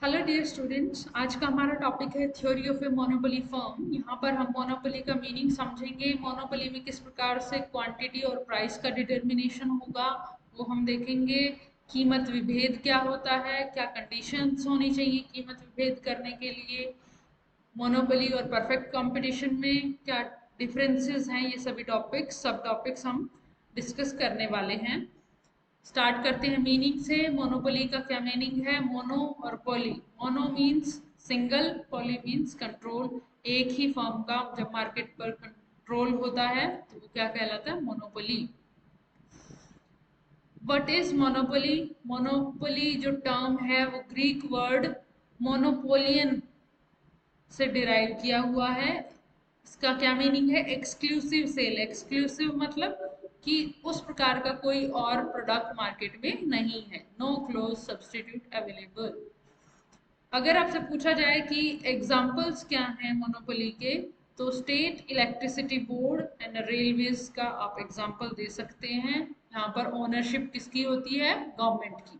Hello dear students, आज का हमारा टॉपिक है theory of a monopoly firm. यहाँ पर हम मोनोपोली का मीनिंग समझेंगे। मोनोपोली में किस प्रकार से क्वांटिटी और प्राइस का डिटर्मिनेशन होगा वो हम देखेंगे। कीमत विभेद क्या होता है, क्या कंडीशंस होनी चाहिए कीमत विभेद करने के लिए, मोनोपोली और परफेक्ट कंपटीशन में क्या डिफरेंसेस हैं, ये सभी टॉपिक्स सब टॉपिक्स हम डिस्कस करने वाले हैं। स्टार्ट करते हैं मीनिंग से। मोनोपोली का क्या मीनिंग है? मोनो और पोली। मोनो मीन्स सिंगल, पोली मीन्स कंट्रोल। एक ही फर्म का जब मार्केट पर कंट्रोल होता है तो वो क्या कहलाता है? Monopoly. What is monopoly? Monopoly जो टर्म है वो ग्रीक वर्ड मोनोपोलियन से डिराइव किया हुआ है। इसका क्या मीनिंग है? Exclusive cell. एक्सक्लूसिव मतलब कि उस प्रकार का कोई और प्रोडक्ट मार्केट में नहीं है। No close substitute available. अगर आपसे पूछा जाए कि एग्जाम्पल्स क्या हैं मोनोपोली के, तो state electricity board and railways का आप एग्जाम्पल दे सकते हैं। यहाँ पर ओनरशिप किसकी होती है? गवर्नमेंट की।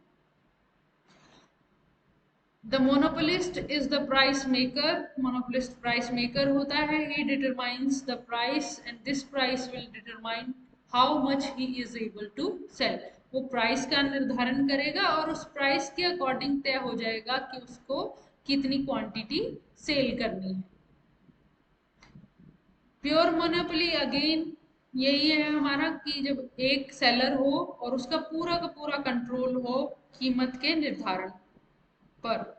The monopolist is the price maker. Monopolist price maker होता है। He determines the price and this price will determine how much he is able to sell. वो प्राइस का निर्धारण करेगा और उस प्राइस के अकॉर्डिंग तय हो जाएगा कि उसको कितनी क्वांटिटी सेल करनी है। प्योर मोनोपोली अगेन यही है हमारा कि जब एक सेलर हो और उसका पूरा का पूरा कंट्रोल हो कीमत के निर्धारण पर।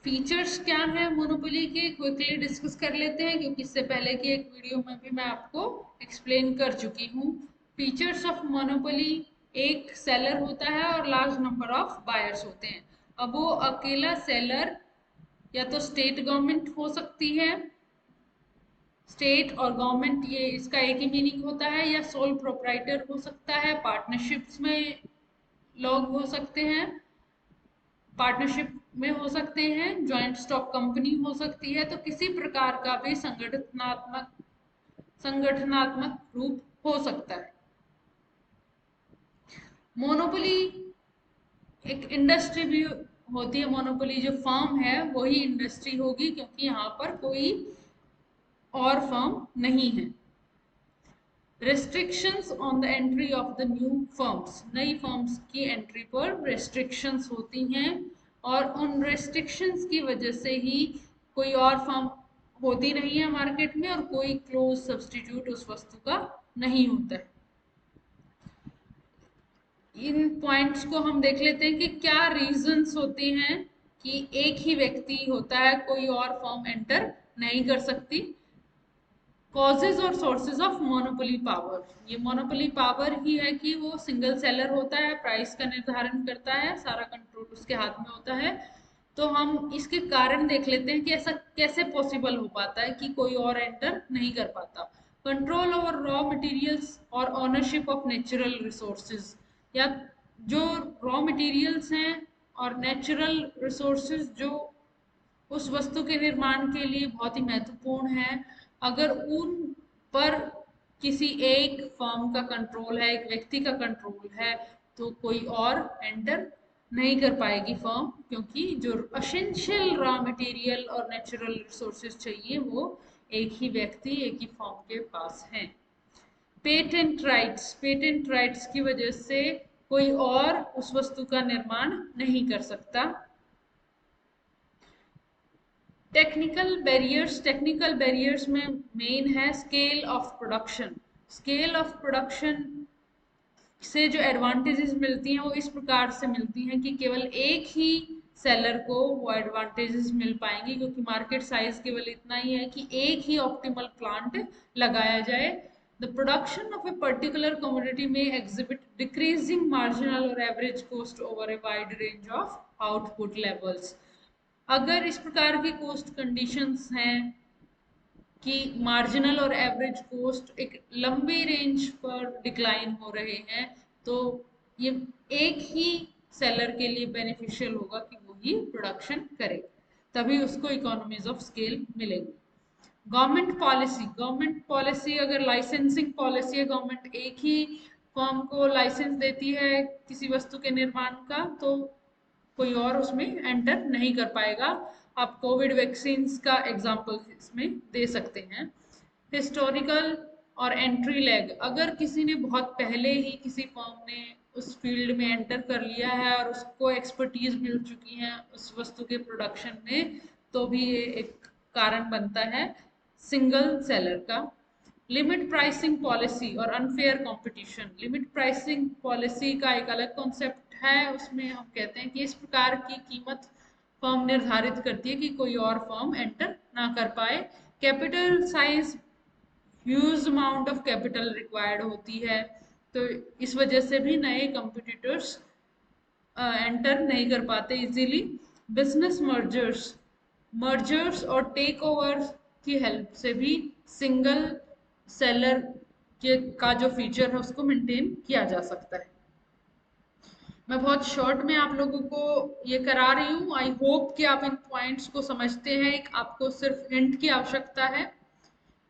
फीचर्स क्या है मोनोपोली के, क्विकली डिस्कस कर लेते हैं क्योंकि इससे पहले की एक वीडियो में भी मैं आपको एक्सप्लेन कर चुकी हूँ। फीचर्स ऑफ मोनोपोली: एक सेलर होता है और लार्ज नंबर ऑफ बायर्स होते हैं। अब वो अकेला सेलर या तो स्टेट गवर्नमेंट हो सकती है, स्टेट और गवर्नमेंट ये इसका एक ही मीनिंग होता है, या सोल प्रोप्राइटर हो सकता है, पार्टनरशिप्स में लोग हो सकते हैं, पार्टनरशिप में हो सकते हैं, ज्वाइंट स्टॉक कंपनी हो सकती है। तो किसी प्रकार का भी संगठनात्मक रूप हो सकता है। मोनोपोली एक इंडस्ट्री भी होती है। मोनोपोली जो फर्म है वही इंडस्ट्री होगी क्योंकि यहाँ पर कोई और फर्म नहीं है। Restrictions on the entry of the new firms. नई फर्म्स की एंट्री पर रेस्ट्रिक्शंस होती हैं और उन रेस्ट्रिक्शंस की वजह से ही कोई और फर्म होती नहीं है मार्केट में और कोई क्लोज सब्स्टिट्यूट उस वस्तु का नहीं होता है। इन पॉइंट्स को हम देख लेते हैं कि क्या रीजंस होते हैं कि एक ही व्यक्ति होता है, कोई और फर्म एंटर नहीं कर सकती। कॉजेज और सोर्सेज ऑफ मोनोपोली पावर। ये मोनोपोली पावर ही है कि वो सिंगल सेलर होता है, प्राइस का निर्धारण करता है, सारा कंट्रोल उसके हाथ में होता है। तो हम इसके कारण देख लेते हैं कि ऐसा कैसे पॉसिबल हो पाता है कि कोई और एंटर नहीं कर पाता। कंट्रोल ओवर रॉ मटेरियल्स और ओनरशिप ऑफ नेचुरल रिसोर्सेज, या जो रॉ मटेरियल्स हैं और नेचुरल रिसोर्सेज जो उस वस्तु के निर्माण के लिए बहुत ही महत्वपूर्ण है, अगर उन पर किसी एक फर्म का कंट्रोल है, एक व्यक्ति का कंट्रोल है, तो कोई और एंटर नहीं कर पाएगी फर्म, क्योंकि जो असेंशियल रॉ मटेरियल और नेचुरल रिसोर्सेज चाहिए वो एक ही व्यक्ति, एक ही फर्म के पास है। Patent rights. पेटेंट राइट्स की वजह से कोई और उस वस्तु का निर्माण नहीं कर सकता। Technical barriers. टेक्निकल बैरियर्स में मेन है scale of production. Scale of production से जो एडवांटेजेस मिलती हैं वो इस प्रकार से मिलती हैं कि केवल एक ही सेलर को वो एडवांटेजेस मिल पाएंगे, क्योंकि मार्केट साइज केवल इतना ही है कि एक ही ऑप्टिमल प्लांट लगाया जाए। The production of a particular commodity में एग्जिबिट डिक्रीजिंग मार्जिनल और average cost over a wide range of output levels. अगर इस प्रकार की कॉस्ट कंडीशंस हैं कि मार्जिनल और एवरेज कॉस्ट एक लंबी रेंज पर डिक्लाइन हो रहे हैं, तो ये एक ही सेलर के लिए बेनिफिशियल होगा कि वो ही प्रोडक्शन करे, तभी उसको इकोनॉमीज ऑफ स्केल मिलेगी। Government policy. गवर्नमेंट पॉलिसी अगर लाइसेंसिंग पॉलिसी है, गवर्नमेंट एक ही फर्म को लाइसेंस देती है किसी वस्तु के निर्माण का, तो कोई और उसमें एंटर नहीं कर पाएगा। आप कोविड वैक्सीन का एग्जाम्पल इसमें दे सकते हैं। हिस्टोरिकल और एंट्री लैग, अगर किसी ने बहुत पहले ही किसी फर्म ने उस फील्ड में एंटर कर लिया है और उसको एक्सपर्टीज मिल चुकी है उस वस्तु के प्रोडक्शन में, तो भी ये एक कारण बनता है सिंगल सेलर का। लिमिट प्राइसिंग पॉलिसी और unfair competition, limit pricing policy का एक अलग कॉन्सेप्ट है। उसमें हम कहते हैं कि इस प्रकार की कीमत फर्म निर्धारित करती है कि कोई और फर्म एंटर ना कर पाए। Capital size, huge amount of capital required होती है, तो इस वजह से भी नए कंपटीटर्स एंटर नहीं कर पाते इजीली। बिजनेस मर्जर्स, मर्जर्स और टेक ओवर की हेल्प से भी सिंगल सेलर के का जो फीचर है उसको मेंटेन किया जा सकता है। मैं बहुत शॉर्ट में आप लोगों को ये करा रही हूँ। आई होप कि आप इन पॉइंट्स को समझते हैं। एक आपको सिर्फ हिंट की आवश्यकता है,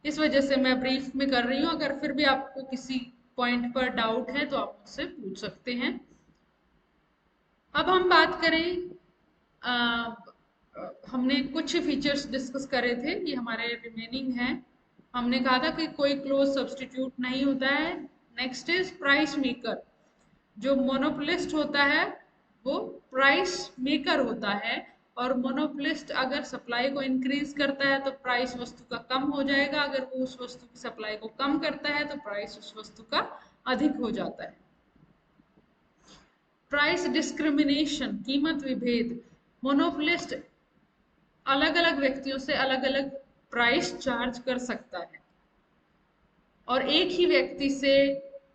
इस वजह से मैं ब्रीफ में कर रही हूँ। अगर फिर भी आपको किसी पॉइंट पर डाउट है तो आप मुझसे पूछ सकते हैं। अब हम बात करें, हमने कुछ फीचर्स डिस्कस करे थे, ये हमारे रिमेनिंग हैं। हमने कहा था कि कोई क्लोज सब्सटीट्यूट नहीं होता है। Next is price maker. जो मोनोपोलिस्ट होता है वो प्राइस मेकर होता है, और मोनोपोलिस्ट अगर सप्लाई को इंक्रीज करता है तो प्राइस वस्तु का कम हो जाएगा, अगर वो उस वस्तु की सप्लाई को कम करता है तो प्राइस उस वस्तु का अधिक हो जाता है। प्राइस डिस्क्रिमिनेशन, कीमत विभेद। मोनोपोलिस्ट अलग अलग व्यक्तियों से अलग अलग प्राइस चार्ज कर सकता है, और एक ही व्यक्ति से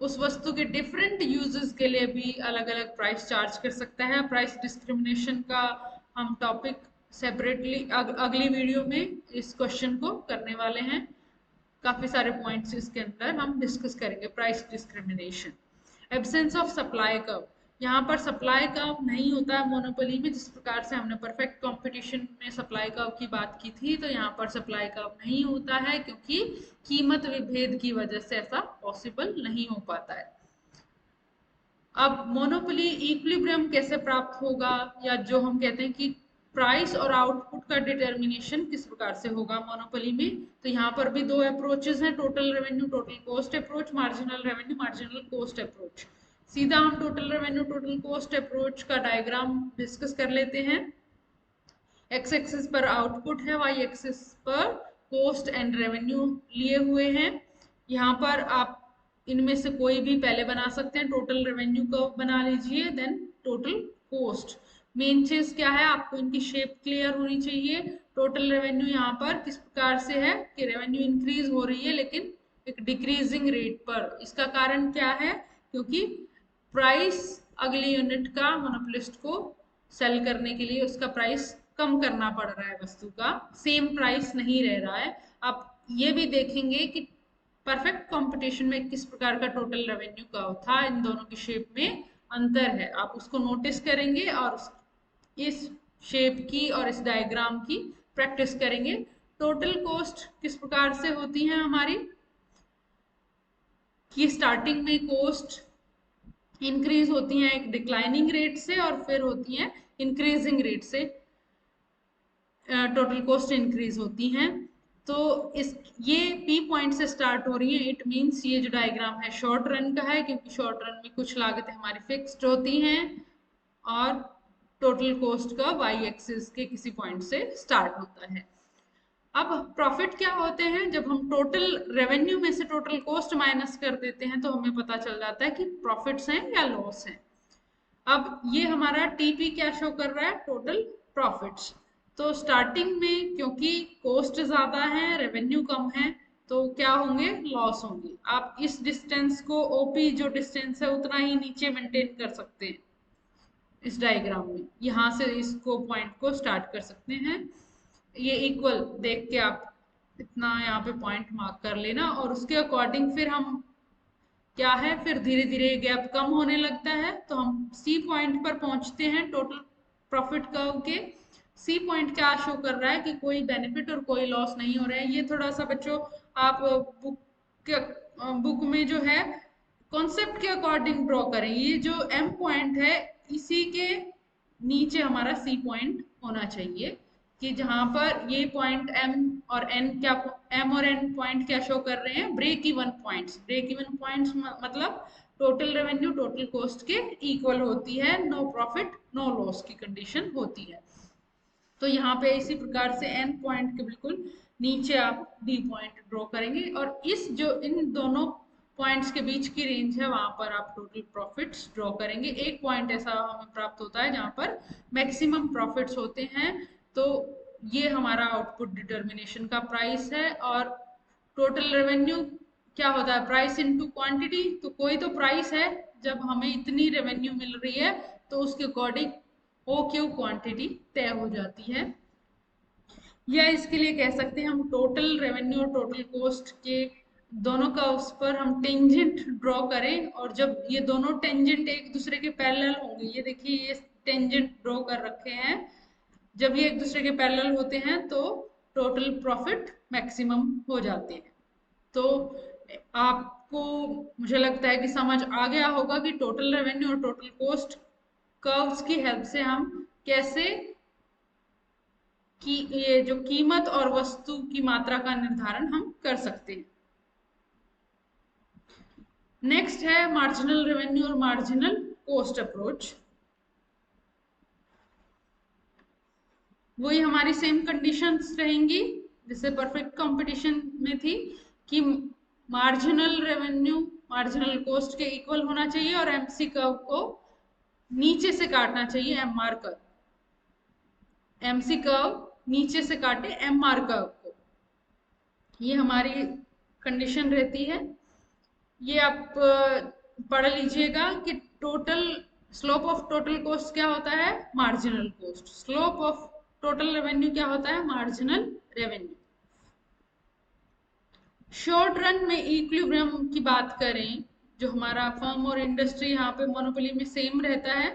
उस वस्तु के डिफरेंट यूजेस के लिए भी अलग अलग प्राइस चार्ज कर सकता है। प्राइस डिस्क्रिमिनेशन का हम टॉपिक सेपरेटली अगली वीडियो में इस क्वेश्चन को करने वाले हैं। काफी सारे पॉइंट्स इसके अंदर हम डिस्कस करेंगे। Price discrimination. Absence of supply curve, यहाँ पर सप्लाई कर्व नहीं होता है मोनोपोली में। जिस प्रकार से हमने परफेक्ट कंपटीशन में सप्लाई कर्व की बात की थी, तो यहाँ पर सप्लाई कर्व नहीं होता है, क्योंकि कीमत विभेद की वजह से ऐसा पॉसिबल नहीं हो पाता है। अब मोनोपोली इक्विलिब्रियम कैसे प्राप्त होगा, या जो हम कहते हैं कि प्राइस और आउटपुट का डिटर्मिनेशन किस प्रकार से होगा मोनोपोली में, तो यहाँ पर भी दो अप्रोचेस हैं, total revenue total cost approach, marginal revenue marginal cost approach. सीधा हम total revenue total cost approach का डायग्राम डिस्कस कर लेते हैं। एक्स एक्सिस पर आउटपुट है, वाई एक्सिस पर कॉस्ट एंड रेवेन्यू लिए हुए हैं। यहाँ पर आप इनमें से कोई भी पहले बना सकते हैं। टोटल रेवेन्यू को बना लीजिए, देन टोटल कॉस्ट। मेन चीज क्या है, आपको इनकी शेप क्लियर होनी चाहिए। टोटल रेवेन्यू यहाँ पर किस प्रकार से है कि रेवेन्यू इंक्रीज हो रही है लेकिन एक डिक्रीजिंग रेट पर। इसका कारण क्या है, क्योंकि प्राइस अगली यूनिट का मोनोपोलिस्ट को सेल करने के लिए उसका प्राइस कम करना पड़ रहा है, वस्तु का सेम प्राइस नहीं रह रहा है। आप ये भी देखेंगे कि परफेक्ट कंपटीशन में किस प्रकार का टोटल रेवेन्यू कर्व था, इन दोनों की शेप में अंतर है, आप उसको नोटिस करेंगे और इस शेप की और इस डायग्राम की प्रैक्टिस करेंगे। टोटल कॉस्ट किस प्रकार से होती है हमारी, कि स्टार्टिंग में कॉस्ट इंक्रीज होती हैं एक डिक्लाइनिंग रेट से, और फिर होती हैं इंक्रीजिंग रेट से टोटल कॉस्ट इंक्रीज होती हैं। तो इस ये पी पॉइंट से स्टार्ट हो रही है। इट मींस ये जो डायग्राम है शॉर्ट रन का है, क्योंकि शॉर्ट रन में कुछ लागतें हमारी फिक्स्ड होती हैं और टोटल कॉस्ट का वाई एक्सिस के किसी पॉइंट से स्टार्ट होता है। अब प्रॉफिट क्या होते हैं, जब हम टोटल रेवेन्यू में से टोटल कॉस्ट माइनस कर देते हैं तो हमें पता चल जाता है कि प्रॉफिट्स हैं या लॉस हैं। अब ये हमारा टीपी क्या शो कर रहा है, टोटल प्रॉफिट्स। तो स्टार्टिंग में क्योंकि कॉस्ट ज्यादा है रेवेन्यू कम है, तो क्या होंगे, लॉस होंगे। आप इस डिस्टेंस को ओपी जो डिस्टेंस है उतना ही नीचे मेंटेन कर सकते हैं इस डायग्राम में। यहाँ से इसको पॉइंट को स्टार्ट कर सकते हैं। ये इक्वल देख के आप इतना यहाँ पे पॉइंट मार्क कर लेना, और उसके अकॉर्डिंग फिर हम क्या है, फिर धीरे धीरे गैप कम होने लगता है, तो हम सी पॉइंट पर पहुंचते हैं टोटल प्रॉफिट कर्व के। सी पॉइंट क्या शो कर रहा है कि कोई बेनिफिट और कोई लॉस नहीं हो रहा है। ये थोड़ा सा बच्चों आप बुक में जो है कॉन्सेप्ट के अकॉर्डिंग ड्रॉ करें। ये जो एम पॉइंट है इसी के नीचे हमारा सी पॉइंट होना चाहिए, कि जहां पर ये पॉइंट एम और एन क्या, एम और एन पॉइंट क्या शो कर रहे हैं, break even points. Break even points मतलब टोटल रेवेन्यू टोटल कॉस्ट के इक्वल होती है, नो प्रॉफिट नो लॉस की कंडीशन होती है। तो यहाँ पे इसी प्रकार से एन पॉइंट के बिल्कुल नीचे आप डी पॉइंट ड्रॉ करेंगे, और इस जो इन दोनों पॉइंट्स के बीच की रेंज है वहां पर आप टोटल प्रॉफिट्स ड्रॉ करेंगे। एक पॉइंट ऐसा हमें प्राप्त होता है जहां पर मैक्सिमम प्रॉफिट्स होते हैं, तो ये हमारा आउटपुट डिटर्मिनेशन का प्राइस है। और टोटल रेवेन्यू क्या होता है, प्राइस इनटू क्वांटिटी। तो कोई तो प्राइस है, जब हमें इतनी रेवेन्यू मिल रही है तो उसके अकॉर्डिंग ओ क्यू क्वांटिटी तय हो जाती है। या इसके लिए कह सकते हैं हम टोटल रेवेन्यू और टोटल कॉस्ट के दोनों का उस पर हम टेंजेंट ड्रॉ करें, और जब ये दोनों टेंजेंट एक दूसरे के पैरेलल होंगे, ये देखिए ये टेंजेंट ड्रॉ कर रखे हैं, जब ये एक दूसरे के पैरेलल होते हैं तो टोटल प्रॉफिट मैक्सिमम हो जाते हैं। तो आपको मुझे लगता है कि समझ आ गया होगा कि टोटल रेवेन्यू और टोटल कॉस्ट कर्व्स की हेल्प से हम कैसे कि ये जो कीमत और वस्तु की मात्रा का निर्धारण हम कर सकते हैं। नेक्स्ट है मार्जिनल रेवेन्यू और मार्जिनल कॉस्ट अप्रोच। वही हमारी सेम कंडीशंस रहेंगी जैसे परफेक्ट कंपटीशन में थी, कि मार्जिनल रेवेन्यू मार्जिनल कॉस्ट के इक्वल होना चाहिए, और एमसी कर्व को नीचे से काटना चाहिए एमआर कर्व। एमसी कर्व नीचे से काटे एमआर कर्व को, ये हमारी कंडीशन रहती है। ये आप पढ़ लीजिएगा कि total slope of total cost क्या होता है, marginal cost. Slope of total revenue क्या होता है, मार्जिनल रेवेन्यू। शॉर्ट रन में इक्विलिब्रियम की बात करें, जो हमारा फर्म और इंडस्ट्री यहाँ पे मोनोपोली में सेम रहता है,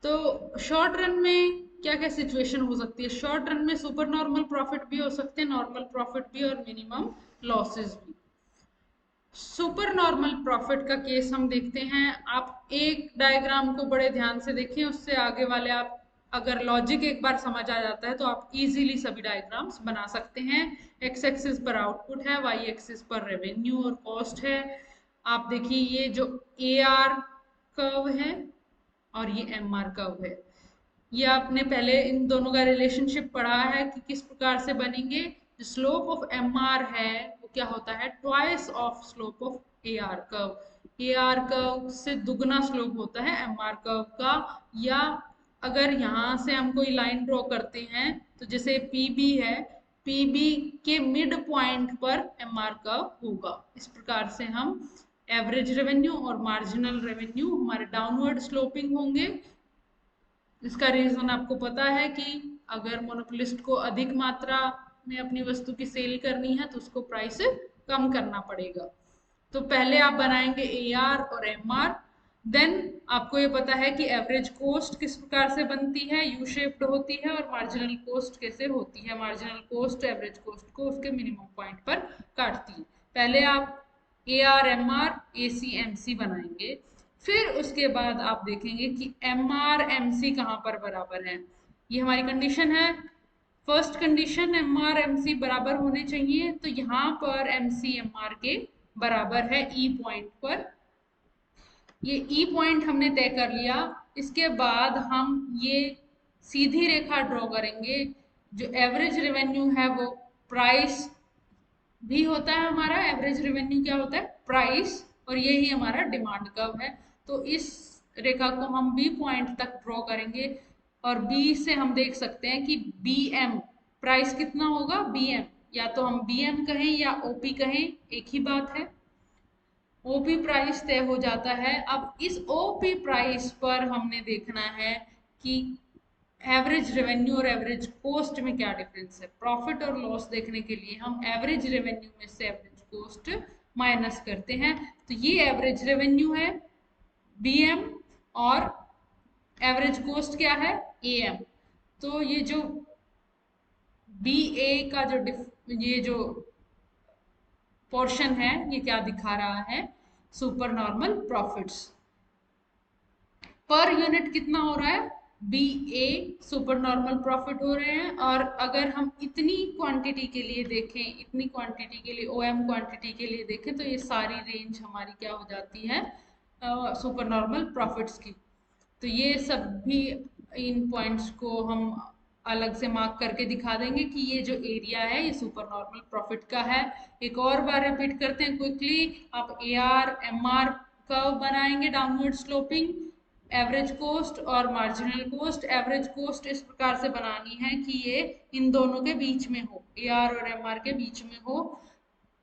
तो शॉर्ट रन में क्या क्या सिचुएशन हो सकती है। शॉर्ट रन में सुपर नॉर्मल प्रॉफिट भी हो सकते हैं, नॉर्मल प्रॉफिट भी, और मिनिमम लॉसेस भी। सुपर नॉर्मल प्रॉफिट का केस हम देखते हैं। आप एक डायग्राम को बड़े ध्यान से देखें, उससे आगे वाले आप अगर लॉजिक एक बार समझ आ जाता है तो आप इजीली सभी डायग्राम्स बना सकते हैं। एक्स एक्सिस पर आउटपुट है, वाई एक्सिस पर रेवेन्यू और कॉस्ट है। आप देखिए ये जो ए आर कर्व है और ये एम आर कर्व है, ये आपने पहले इन दोनों का रिलेशनशिप पढ़ा है कि किस प्रकार से बनेंगे। जो स्लोप ऑफ एम आर है वो क्या होता है, twice of slope of A R curve. A R curve से दुगना स्लोप होता है एम आर कर्व का। या अगर यहाँ से हम कोई लाइन ड्रॉ करते हैं तो जैसे पी बी है, पी बी के मिड पॉइंट पर एम आर कर्व होगा। इस प्रकार से हम एवरेज रेवेन्यू और मार्जिनल रेवेन्यू हमारे डाउनवर्ड स्लोपिंग होंगे। इसका रीजन आपको पता है कि अगर मोनोपोलिस्ट को अधिक मात्रा में अपनी वस्तु की सेल करनी है तो उसको प्राइस कम करना पड़ेगा। तो पहले आप बनाएंगे ए आर और एम आर, देन आपको ये पता है कि एवरेज कॉस्ट किस प्रकार से बनती है, यू शेप्ड होती है, और मार्जिनल कॉस्ट कैसे होती है। मार्जिनल कॉस्ट एवरेज कॉस्ट को उसके मिनिमम पॉइंट पर काटती है। पहले आप A R M R A C M C बनाएंगे, फिर उसके बाद आप देखेंगे कि एम आर एम सी कहाँ पर बराबर है। ये हमारी कंडीशन है। First condition M R M C बराबर होने चाहिए, तो यहाँ पर एम सी एम आर के बराबर है ई पॉइंट पर। ये ई पॉइंट हमने तय कर लिया। इसके बाद हम ये सीधी रेखा ड्रॉ करेंगे। जो एवरेज रेवेन्यू है वो प्राइस भी होता है हमारा। एवरेज रेवेन्यू क्या होता है, प्राइस, और ये ही हमारा डिमांड कर्व है। तो इस रेखा को हम बी पॉइंट तक ड्रॉ करेंगे, और बी से हम देख सकते हैं कि बी एम प्राइस कितना होगा, बी एम, या तो हम बी एम कहें या ओपी कहें, एक ही बात है। ओपी प्राइस तय हो जाता है। अब इस ओपी प्राइस पर हमने देखना है कि एवरेज रेवेन्यू और एवरेज कॉस्ट में क्या डिफरेंस है। प्रॉफिट और लॉस देखने के लिए हम एवरेज रेवेन्यू में से एवरेज कॉस्ट माइनस करते हैं। तो ये एवरेज रेवेन्यू है बीएम, और एवरेज कॉस्ट क्या है, एएम। तो ये जो बी ए का जो ये जो पोर्शन है ये क्या दिखा रहा है, super normal profits. Per unit कितना हो रहा है, बी ए सुपर नॉर्मल प्रॉफिट हो रहे हैं। और अगर हम इतनी क्वांटिटी के लिए देखें, इतनी क्वांटिटी के लिए, ओएम क्वांटिटी के लिए देखें, तो ये सारी रेंज हमारी क्या हो जाती है, सुपर नॉर्मल प्रॉफिट्स की। तो ये सब भी इन पॉइंट्स को हम अलग से मार्क करके दिखा देंगे कि ये जो एरिया है ये सुपर नॉर्मल प्रॉफिट का है। एक और बार रिपीट करते हैं क्विकली। आप A R M R curve बनाएंगे डाउनवर्ड स्लोपिंग, एवरेज कोस्ट और मार्जिनल कोस्ट। एवरेज कोस्ट इस प्रकार से बनानी है कि ये इन दोनों के बीच में हो, ए आर और एम आर के बीच में हो।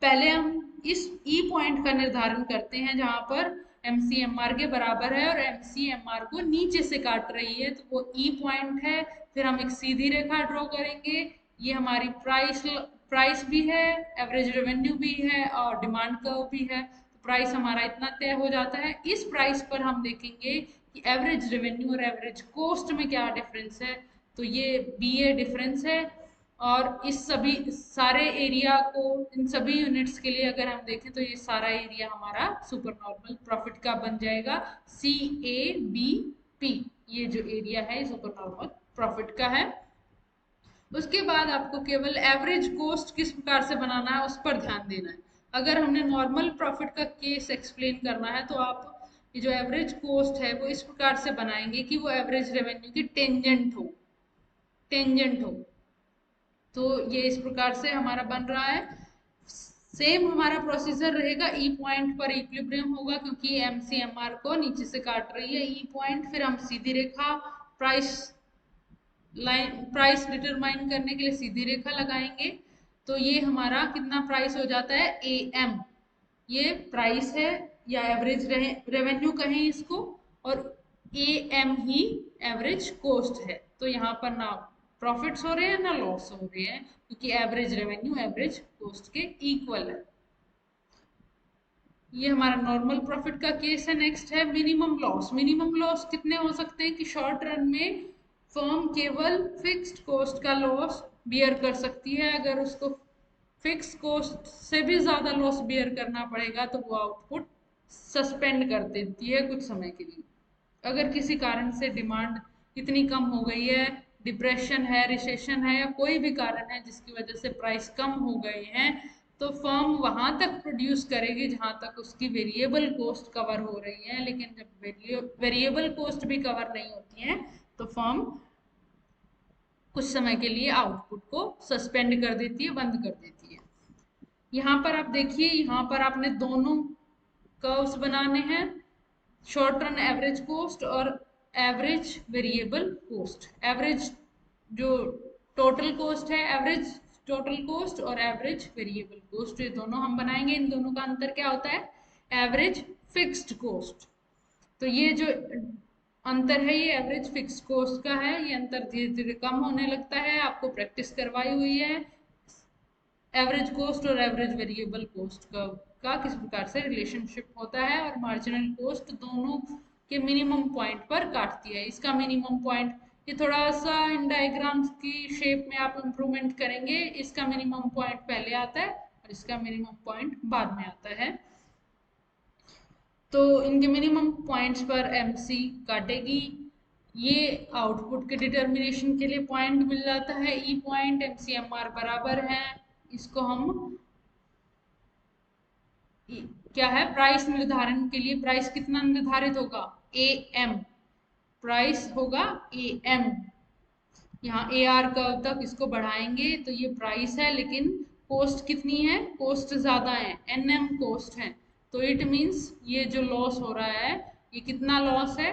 पहले हम इस ई पॉइंट का निर्धारण करते हैं जहां पर एम सी एम आर के बराबर है और एम सी एम आर को नीचे से काट रही है, तो वो ई पॉइंट है। फिर हम एक सीधी रेखा ड्रॉ करेंगे। ये हमारी प्राइस भी है, एवरेज रेवेन्यू भी है और डिमांड कर्व भी है। तो प्राइस हमारा इतना तय हो जाता है। इस प्राइस पर हम देखेंगे कि एवरेज रेवेन्यू और एवरेज कोस्ट में क्या डिफरेंस है। तो ये बी ए डिफरेंस है। और इस सभी सारे एरिया को, इन सभी यूनिट्स के लिए अगर हम देखें तो ये सारा एरिया हमारा सुपर नॉर्मल प्रॉफिट का बन जाएगा, सी ए बी पी। ये जो एरिया है सुपर नॉर्मल प्रॉफिट का है। उसके बाद आपको केवल एवरेज कोस्ट किस प्रकार से बनाना है उस पर ध्यान देना है। अगर हमने नॉर्मल प्रॉफिट का केस एक्सप्लेन करना है तो आप ये जो एवरेज कोस्ट है वो इस प्रकार से बनाएंगे कि वो एवरेज रेवेन्यू की टेंजेंट हो, टेंजेंट हो। तो ये इस प्रकार से हमारा बन रहा है। सेम हमारा प्रोसीजर रहेगा, ई पॉइंट पर इक्विलिब्रियम होगा क्योंकि एमसीएमआर को नीचे से काट रही है ई पॉइंट। फिर हम सीधी रेखा प्राइस लाइन, प्राइस डिटरमाइन करने के लिए सीधी रेखा लगाएंगे। तो ये हमारा कितना प्राइस हो जाता है, ए एम। ये प्राइस है या एवरेज रेवेन्यू कहें इसको, और ए एम ही एवरेज कोस्ट है। तो यहाँ पर ना प्रॉफिट्स हो रहे हैं ना लॉस हो रहे हैं, क्योंकि एवरेज रेवेन्यू एवरेज कोस्ट के इक्वल है। ये हमारा नॉर्मल प्रॉफिट का केस है। नेक्स्ट है मिनिमम लॉस। मिनिमम लॉस कितने हो सकते हैं कि शॉर्ट रन में फर्म केवल फिक्स्ड कोस्ट का लॉस बियर कर सकती है। अगर उसको फिक्स कोस्ट से भी ज्यादा लॉस बियर करना पड़ेगा तो वो आउटपुट सस्पेंड कर देती है कुछ समय के लिए। अगर किसी कारण से डिमांड इतनी कम हो गई है, डिप्रेशन है, रिसेशन है, या कोई भी कारण है जिसकी वजह से प्राइस कम हो गए हैं, तो फर्म वहां तक प्रोड्यूस करेगी जहां तक उसकी वेरिएबल कोस्ट कवर हो रही है। लेकिन जब वेरिएबल कोस्ट भी कवर नहीं होती है तो फर्म कुछ समय के लिए आउटपुट को सस्पेंड कर देती है, बंद कर देती है। यहाँ पर आप देखिए, यहाँ पर आपने दोनों कर्व्स बनाने हैं, शॉर्ट रन एवरेज कोस्ट और एवरेज वेरिएबल कोस्ट। एवरेज जो टोटल कोस्ट है, एवरेज टोटल कोस्ट और एवरेज वेरिएबल कोस्ट, ये दोनों हम बनाएंगे। इन दोनों का अंतर क्या होता है, एवरेज फिक्स्ड कोस्ट। तो ये जो अंतर है ये एवरेज फिक्स कोस्ट का है। ये अंतर धीरे धीरे कम होने लगता है, आपको प्रैक्टिस करवाई हुई है। एवरेज कोस्ट और एवरेज वेरिएबल कोस्ट का किस प्रकार से रिलेशनशिप होता है, और मार्जिनल कोस्ट दोनों के मिनिमम पॉइंट पर काटती है। इसका मिनिमम पॉइंट, ये थोड़ा सा इन डायग्राम्स की शेप में आप इम्प्रूवमेंट करेंगे। इसका मिनिमम पॉइंट पहले आता है और इसका मिनिमम पॉइंट बाद में आता है। तो इनके मिनिमम पॉइंट्स पर एमसी काटेगी। ये आउटपुट के डिटर्मिनेशन के लिए पॉइंट मिल जाता है, ई पॉइंट। एमसीएमआर बराबर है, इसको हम क्या है, प्राइस निर्धारण के लिए प्राइस कितना निर्धारित होगा, ए एम। प्राइस होगा ए एम। यहाँ ए आर कर्व तक इसको बढ़ाएंगे तो ये प्राइस है, लेकिन कोस्ट कितनी है, कोस्ट ज्यादा है, एन एम कोस्ट है। तो इट मीन्स ये जो लॉस हो रहा है ये कितना लॉस है,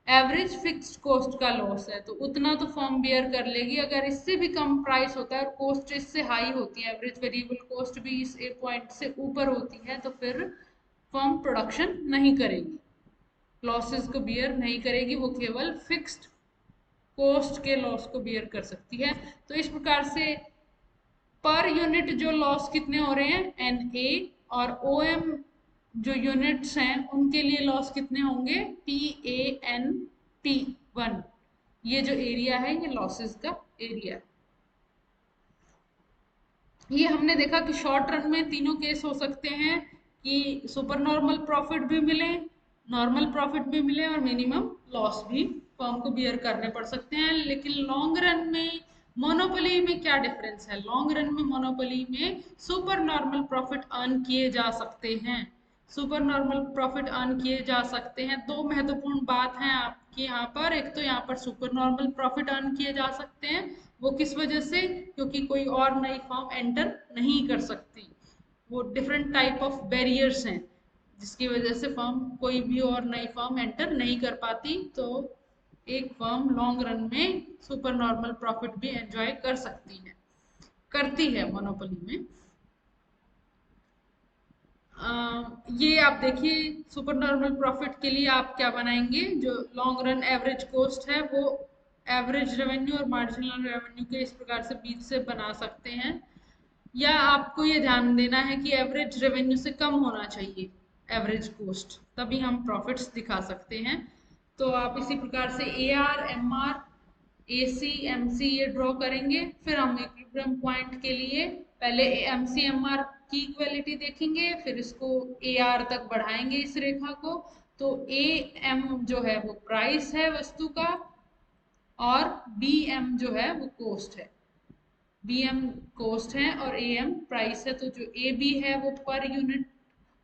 एवरेज फिक्स्ड कोस्ट का लॉस है। तो उतना तो फर्म बियर कर लेगी। अगर इससे भी कम प्राइस होता है और कोस्ट इससे हाई होती है, एवरेज वेरिएबल कोस्ट भी इस ए पॉइंट से ऊपर होती है, तो फिर फर्म प्रोडक्शन नहीं करेगी, लॉसेस को बियर नहीं करेगी, वो केवल फिक्स्ड कोस्ट के लॉस को बियर कर सकती है। तो इस प्रकार से पर यूनिट जो लॉस कितने हो रहे हैं, एन ए, और ओ एम जो यूनिट्स हैं उनके लिए लॉस कितने होंगे, पी ए एन पी 1। ये जो एरिया है ये लॉसेस का एरिया है। ये हमने देखा कि शॉर्ट रन में तीनों केस हो सकते हैं कि सुपर नॉर्मल प्रॉफिट भी मिले, नॉर्मल प्रॉफिट भी मिले और मिनिमम लॉस भी फर्म को बियर करने पड़ सकते हैं। लेकिन लॉन्ग रन में मोनोपोली में क्या डिफरेंस है? लॉन्ग रन में मोनोपोली में सुपर नॉर्मल प्रॉफिट अर्न किए जा सकते हैं। सुपर नॉर्मल प्रॉफिट अर्न किए जा सकते हैं। दो महत्वपूर्ण बात हैं आपके यहाँ पर। एक तो यहाँ पर सुपर नॉर्मल प्रॉफिट अर्न किए जा सकते हैं, वो किस वजह से? क्योंकि कोई और नई फर्म एंटर नहीं कर सकती। वो डिफरेंट टाइप ऑफ बैरियर्स हैं जिसकी वजह से फर्म, कोई भी और नई फर्म एंटर नहीं कर पाती। तो एक फर्म लॉन्ग रन में सुपर नॉर्मल प्रॉफिट भी एंजॉय कर सकती है, करती है मोनोपोली में। ये आप देखिए, सुपर नॉर्मल प्रॉफिट के लिए आप क्या बनाएंगे? जो लॉन्ग रन एवरेज कॉस्ट है वो एवरेज रेवेन्यू और मार्जिनल रेवेन्यू के इस प्रकार से बीच से बना सकते हैं। या आपको ये ध्यान देना है कि एवरेज रेवेन्यू से कम होना चाहिए एवरेज कॉस्ट, तभी हम प्रॉफिट्स दिखा सकते हैं। तो आप इसी प्रकार से AR, MR, AC, MC ये ड्रॉ करेंगे। फिर हम इक्विलिब्रियम पॉइंट के लिए पहले MC MR की इक्वलिटी देखेंगे, फिर इसको AR तक बढ़ाएंगे इस रेखा को। तो AM जो है वो प्राइस है वस्तु का, और BM जो है वो कॉस्ट है। BM कॉस्ट है और AM प्राइस है। तो जो AB है वो पर यूनिट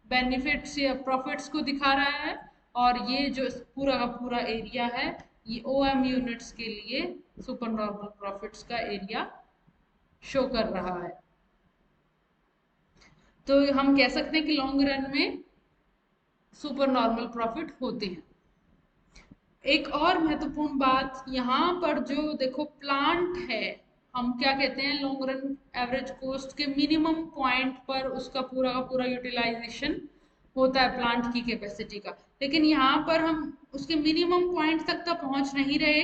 बेनिफिट्स या प्रॉफिट्स को दिखा रहा है, और ये जो पूरा का पूरा एरिया है ये OM यूनिट्स के लिए सुपर नॉर्मल प्रॉफिट्स का एरिया शो कर रहा है। तो हम कह सकते हैं कि लॉन्ग रन में सुपर नॉर्मल प्रॉफिट होते हैं। एक और महत्वपूर्ण बात यहाँ पर, जो देखो प्लांट है, हम क्या कहते हैं? लॉन्ग रन एवरेज कॉस्ट के मिनिमम पॉइंट पर उसका पूरा का पूरा यूटिलाइजेशन होता है प्लांट की कैपेसिटी का। लेकिन यहाँ पर हम उसके मिनिमम पॉइंट तक तो पहुंच नहीं रहे,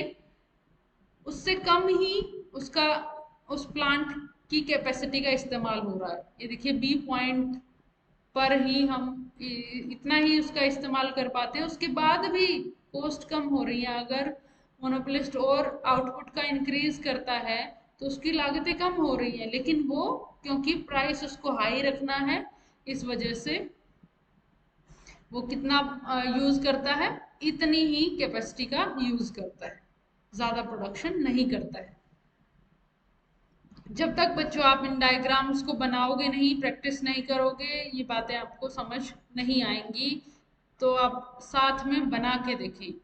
उससे कम ही उसका, उस प्लांट की कैपेसिटी का इस्तेमाल हो रहा है। ये देखिए B पॉइंट पर ही हम इतना ही उसका इस्तेमाल कर पाते हैं, उसके बाद भी कॉस्ट कम हो रही है। अगर मोनोपोलिस्ट और आउटपुट का इंक्रीज करता है तो उसकी लागतें कम हो रही हैं, लेकिन वो क्योंकि प्राइस उसको हाई रखना है, इस वजह से वो कितना यूज करता है? इतनी ही कैपेसिटी का यूज करता है, ज्यादा प्रोडक्शन नहीं करता है। जब तक बच्चों आप इन डायग्राम्स को बनाओगे नहीं, प्रैक्टिस नहीं करोगे, ये बातें आपको समझ नहीं आएंगी। तो आप साथ में बना के देखिए।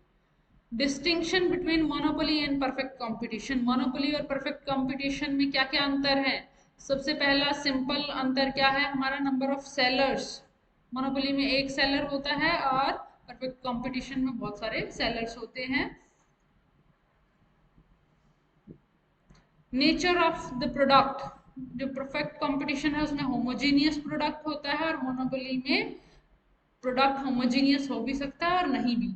Distinction between monopoly and perfect competition. Monopoly और परफेक्ट कंपटीशन में क्या क्या अंतर है? सबसे पहला सिंपल अंतर क्या है हमारा? Number of sellers. मोनोपोली में एक सेलर होता है और परफेक्ट कंपटीशन में बहुत सारे सेलर्स होते हैं। नेचर ऑफ द प्रोडक्ट, जो परफेक्ट कंपटीशन है उसमें होमोजीनियस प्रोडक्ट होता है, और मोनोपोली में प्रोडक्ट होमोजीनियस हो भी सकता है और नहीं भी।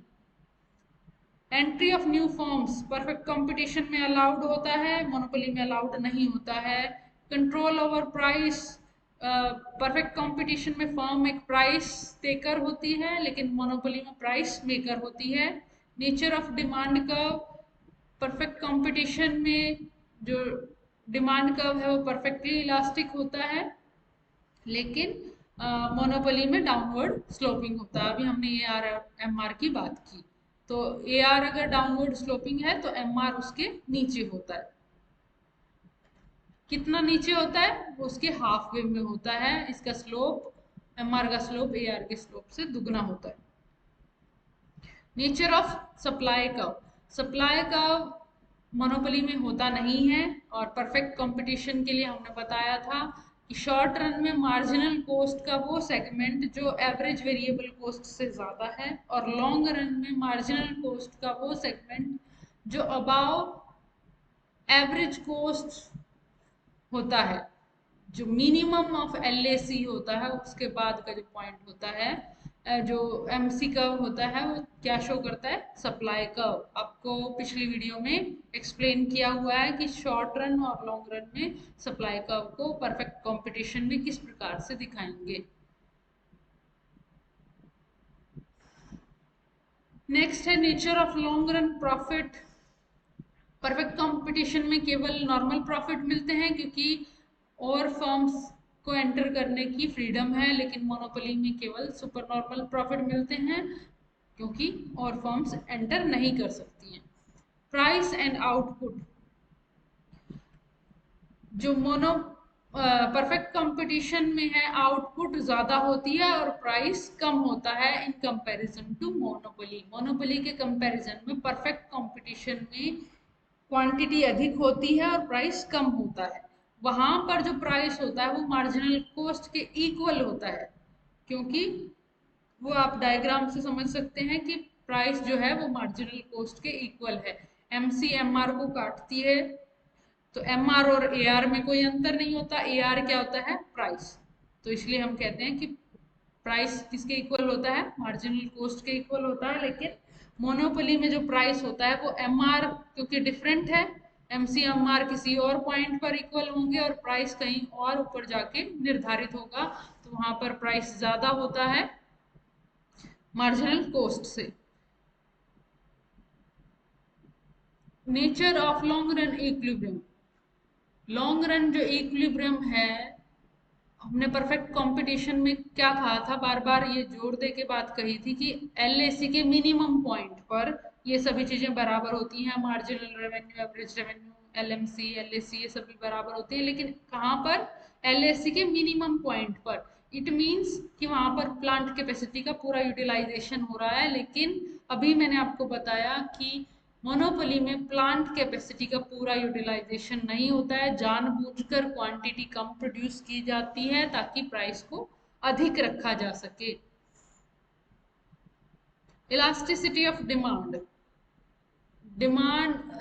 Entry of new forms perfect competition में अलाउड होता है, मोनोपोली में अलाउड नहीं होता है। Control over price, perfect competition में फर्म एक प्राइस टेकर होती है, लेकिन मोनोपोली में प्राइस मेकर होती है। Nature of demand curve, perfect competition में जो डिमांड कर्व है वो परफेक्टली इलास्टिक होता है, लेकिन मोनोपोली में डाउनवर्ड स्लोपिंग होता है। अभी हमने AR और MR की बात की, तो AR अगर डाउनवर्ड स्लोपिंग है तो MR उसके नीचे होता है। कितना नीचे होता है? वो उसके हाफ वेव में होता है। इसका स्लोप, MR का स्लोप AR के स्लोप से दुगना होता है। Nature of supply curve, supply curve monopoly में होता नहीं है, और परफेक्ट कंपटीशन के लिए हमने बताया था कि शॉर्ट रन में मार्जिनल कॉस्ट का वो सेगमेंट जो एवरेज वेरिएबल कॉस्ट से ज़्यादा है, और लॉन्ग रन में मार्जिनल कॉस्ट का वो सेगमेंट जो अबाव एवरेज कॉस्ट होता है। जो मिनिमम ऑफ LAC होता है उसके बाद का जो पॉइंट होता है, जो MC कर्व होता है, वो क्या शो करता है? Supply curve. आपको पिछली वीडियो में एक्सप्लेन किया हुआ है कि शॉर्ट रन और लॉन्ग रन में सप्लाई कर्व को परफेक्ट कंपटीशन में किस प्रकार से दिखाएंगे। नेक्स्ट है nature of long run profit. Perfect competition में केवल नॉर्मल प्रॉफिट मिलते हैं क्योंकि और फर्म्स को एंटर करने की फ्रीडम है, लेकिन मोनोपोली में केवल सुपर नॉर्मल प्रॉफिट मिलते हैं क्योंकि और फर्म्स एंटर नहीं कर सकती हैं। प्राइस एंड आउटपुट, जो मोनो परफेक्ट कंपटीशन में है आउटपुट ज्यादा होती है और प्राइस कम होता है in comparison to monopoly. Monopoly के कंपैरिजन में परफेक्ट कंपटीशन में क्वांटिटी अधिक होती है और प्राइस कम होता है। वहां पर जो प्राइस होता है वो मार्जिनल कॉस्ट के इक्वल होता है, क्योंकि वो आप डायग्राम से समझ सकते हैं कि प्राइस जो है वो मार्जिनल कॉस्ट के इक्वल है। एमसी एमआर को काटती है, तो एम आर और ए आर में कोई अंतर नहीं होता। ए आर क्या होता है? प्राइस। तो इसलिए हम कहते हैं कि प्राइस किसके इक्वल होता है? मार्जिनल कॉस्ट के इक्वल होता है। लेकिन मोनोपोली में जो प्राइस होता है वो एम आर, क्योंकि डिफरेंट है, एम सी एम आर किसी और पॉइंट पर इक्वल होंगे और प्राइस कहीं और ऊपर जाके निर्धारित होगा, तो वहां पर प्राइस ज्यादा होता है मार्जिनल कॉस्ट से। Nature of long run equilibrium, long run जो इक्विलिब्रियम है, हमने परफेक्ट कंपटीशन में क्या कहा था, बार बार ये जोर दे के बात कही थी कि एलएसी के मिनिमम पॉइंट पर ये सभी चीजें बराबर होती हैं। Marginal revenue, average revenue, LMC, LAC, ये सभी बराबर होती है। लेकिन कहाँ पर? एलएसी के मिनिमम पॉइंट पर। इट मीन्स कि वहां पर प्लांट कैपेसिटी का पूरा यूटिलाइजेशन हो रहा है। लेकिन अभी मैंने आपको बताया कि मोनोपोली में प्लांट कैपेसिटी का पूरा यूटिलाइजेशन नहीं होता है, जानबूझकर क्वांटिटी कम प्रोड्यूस की जाती है ताकि प्राइस को अधिक रखा जा सके। Elasticity of demand,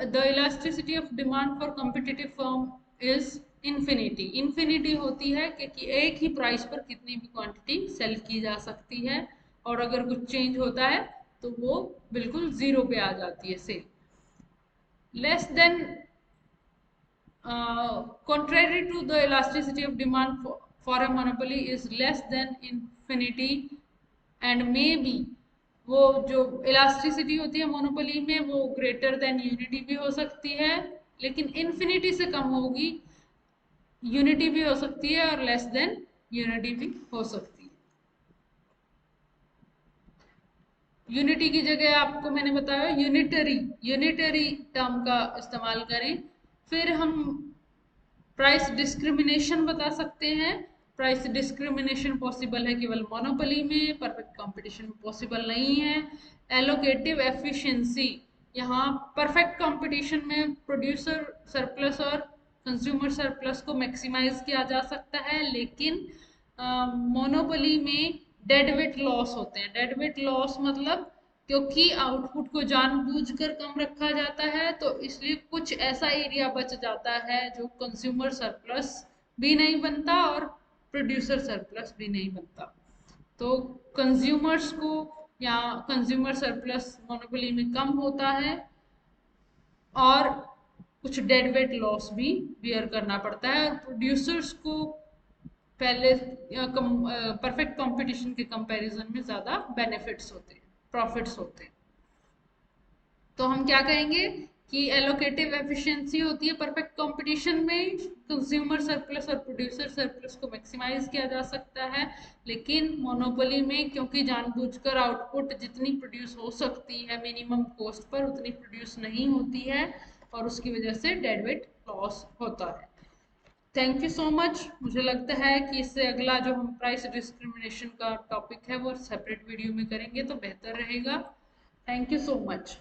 the elasticity of demand for competitive firm is infinity. Infinity होती है कि एक ही प्राइस पर कितनी भी क्वांटिटी सेल की जा सकती है, और अगर कुछ चेंज होता है तो वो बिल्कुल जीरो पे आ जाती है sale. Less than contrary to the elasticity of demand for a monopoly is less than infinity and may be, वो जो इलास्टिसिटी होती है मोनोपोली में वो ग्रेटर देन यूनिटी भी हो सकती है, लेकिन इन्फिनिटी से कम होगी। यूनिटी भी हो सकती है और लेस देन यूनिटी भी हो सकती है। यूनिटी की जगह आपको मैंने बताया यूनिटरी, यूनिटरी टर्म का इस्तेमाल करें। फिर हम प्राइस डिस्क्रिमिनेशन बता सकते हैं। प्राइस डिस्क्रिमिनेशन पॉसिबल है केवल मोनोपोली में, परफेक्ट कंपटीशन में पॉसिबल नहीं है। एलोकेटिव एफिशिएंसी, यहाँ परफेक्ट कंपटीशन में प्रोड्यूसर सरप्लस और कंज्यूमर सरप्लस को मैक्सिमाइज किया जा सकता है, लेकिन मोनोपोली में डेड वेट लॉस होते हैं। डेड वेट लॉस मतलब क्योंकि आउटपुट को जानबूझकर कम रखा जाता है, तो इसलिए कुछ ऐसा एरिया बच जाता है जो कंज्यूमर सरप्लस भी नहीं बनता और प्रोड्यूसर सरप्लस भी नहीं बनता। तो कंज्यूमर्स को या कंज्यूमर सरप्लस मोनोपोली में कम होता है और कुछ डेड वेट लॉस भी बियर करना पड़ता है, और प्रोड्यूसर्स को पहले परफेक्ट कंपटीशन के कंपैरिजन में ज्यादा बेनिफिट्स होते हैं, प्रॉफिट्स होते हैं। तो हम क्या कहेंगे कि एलोकेटिव एफिशिएंसी होती है परफेक्ट कंपटीशन में, कंज्यूमर सरप्लस और प्रोड्यूसर सरप्लस को मैक्सिमाइज किया जा सकता है। लेकिन मोनोपोली में क्योंकि जानबूझकर आउटपुट जितनी प्रोड्यूस हो सकती है मिनिमम कॉस्ट पर उतनी प्रोड्यूस नहीं होती है, और उसकी वजह से डेड वेट लॉस होता है। Thank you so much. मुझे लगता है कि इससे अगला जो हम प्राइस डिस्क्रिमिनेशन का टॉपिक है वो सेपरेट वीडियो में करेंगे तो बेहतर रहेगा। Thank you so much.